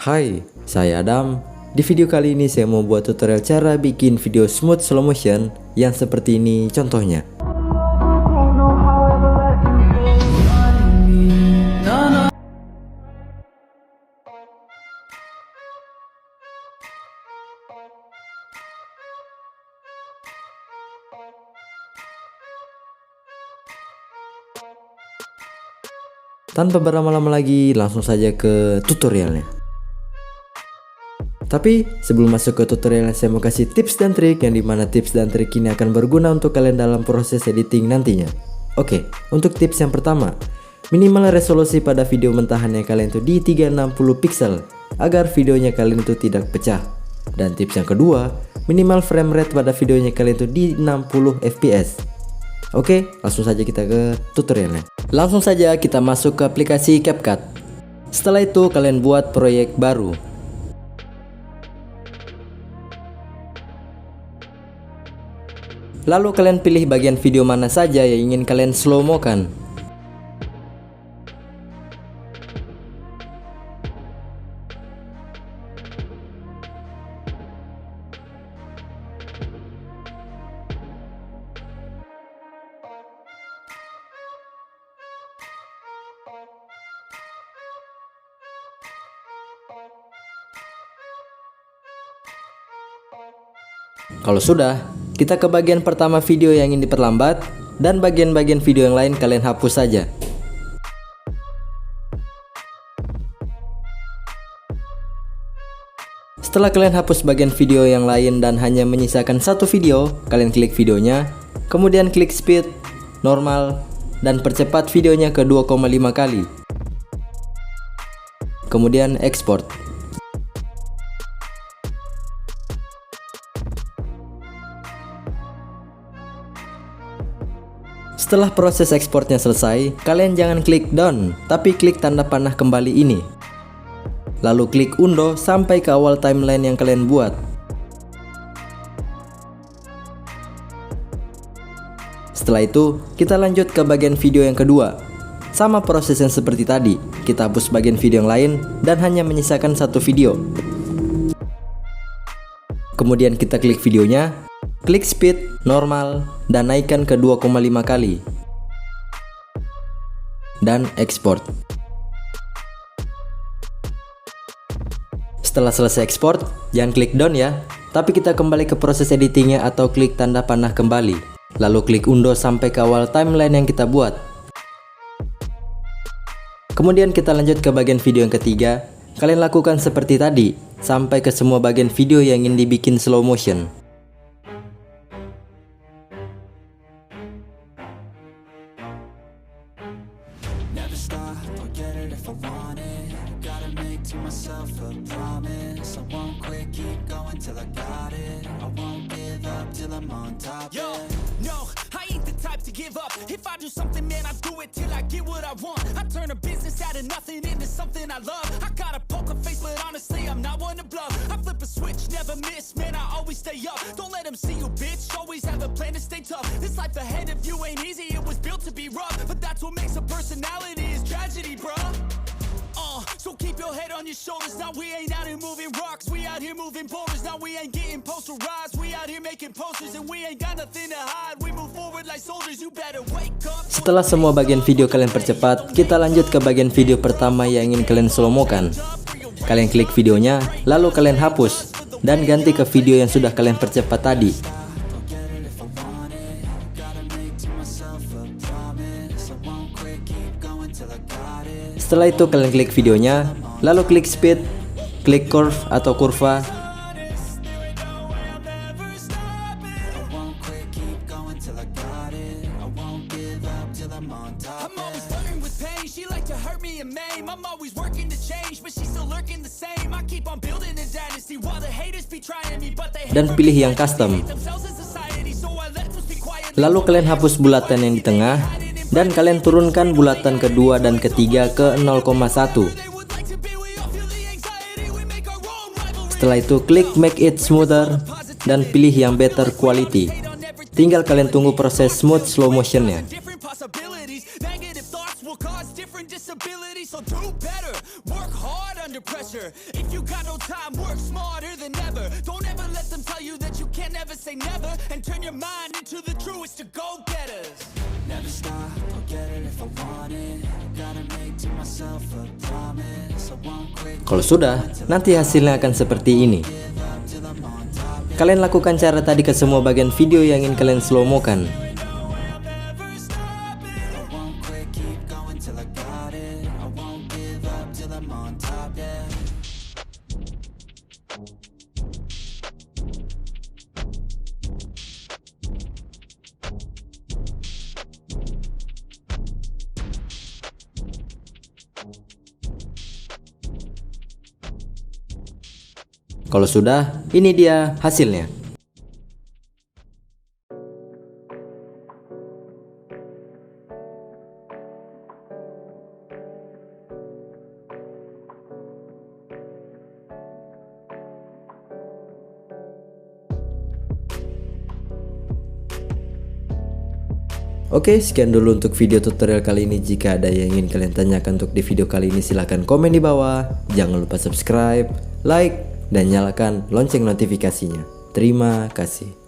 Hai, saya Adam. Di video kali ini saya mau buat tutorial cara bikin video smooth slow motion yang seperti ini contohnya. Tanpa berlama-lama lagi, langsung saja ke tutorialnya. Tapi sebelum masuk ke tutorialnya, saya mau kasih tips dan trik yang dimana tips dan trik ini akan berguna untuk kalian dalam proses editing nantinya. Oke, untuk tips yang pertama, minimal resolusi pada video mentahannya kalian itu di 360 pixel agar videonya kalian itu tidak pecah. Dan tips yang kedua, minimal frame rate pada videonya kalian itu di 60 fps. Oke, langsung saja kita ke tutorialnya. Langsung saja kita masuk ke aplikasi CapCut. Setelah itu kalian buat proyek baru. Lalu kalian pilih bagian video mana saja yang ingin kalian slow-mo-kan. Kalau sudah, kita ke bagian pertama video yang ingin diperlambat, dan bagian-bagian video yang lain kalian hapus saja. Setelah kalian hapus bagian video yang lain dan hanya menyisakan satu video, kalian klik videonya, kemudian klik speed, normal, dan percepat videonya ke 2,5 kali. Kemudian export. Setelah proses ekspornya selesai, kalian jangan klik done, tapi klik tanda panah kembali ini. Lalu klik undo sampai ke awal timeline yang kalian buat. Setelah itu, kita lanjut ke bagian video yang kedua. Sama proses yang seperti tadi, kita hapus bagian video yang lain dan hanya menyisakan satu video. Kemudian kita klik videonya, klik speed, normal, dan naikkan ke 2,5 kali. Dan export. Setelah selesai export, jangan klik done ya, tapi kita kembali ke proses editingnya atau klik tanda panah kembali. Lalu klik undo sampai ke awal timeline yang kita buat. Kemudian kita lanjut ke bagian video yang ketiga. Kalian lakukan seperti tadi, sampai ke semua bagian video yang ingin dibikin slow motion. Give up. If I do something, man, I do it till I get what I want. I turn a business out of nothing into something I love. I got a poker face, but honestly, I'm not one to bluff. I flip a switch, never miss, man, I always stay up. Don't let them see you, bitch. Always have a plan to stay tough. This life ahead of you ain't easy, it was built to be rough. But that's what makes a personality is tragedy, bruh. So keep your head on your shoulders. Now we ain't out here moving rocks, we out here moving boulders. Now we ain't getting posterized, we out here making posters. And we ain't got nothing to hide, we move forward like soldiers. You better wake up. Setelah semua bagian video kalian percepat, kita lanjut ke bagian video pertama yang ingin kalian slow-mo-kan. Kalian klik videonya, lalu kalian hapus dan ganti ke video yang sudah kalian percepat tadi. Setelah itu kalian klik videonya, lalu klik speed, klik curve atau kurva. Dan pilih yang custom. Lalu kalian hapus bulatan yang di tengah dan kalian turunkan bulatan kedua dan ketiga ke 0,1. Setelah itu klik make it smoother dan pilih yang better quality. Tinggal kalian tunggu proses smooth slow motionnya. will cause different disabilities, so do better. Work hard under pressure. If you got no time, work smarter than ever. Don't ever let them tell you that you can't never say never, and turn your mind into the truest to go-getters. Never stop, I'll get it if I want it. Gotta make to myself a promise. I won't quit. Kalau sudah, nanti hasilnya akan seperti ini. Kalian lakukan cara tadi ke semua bagian video yang ingin kalian slow-mo-kan. Kalau sudah, ini dia hasilnya. Oke, sekian dulu untuk video tutorial kali ini. Jika ada yang ingin kalian tanyakan untuk di video kali ini, silahkan komen di bawah. Jangan lupa subscribe, like, dan nyalakan lonceng notifikasinya. Terima kasih.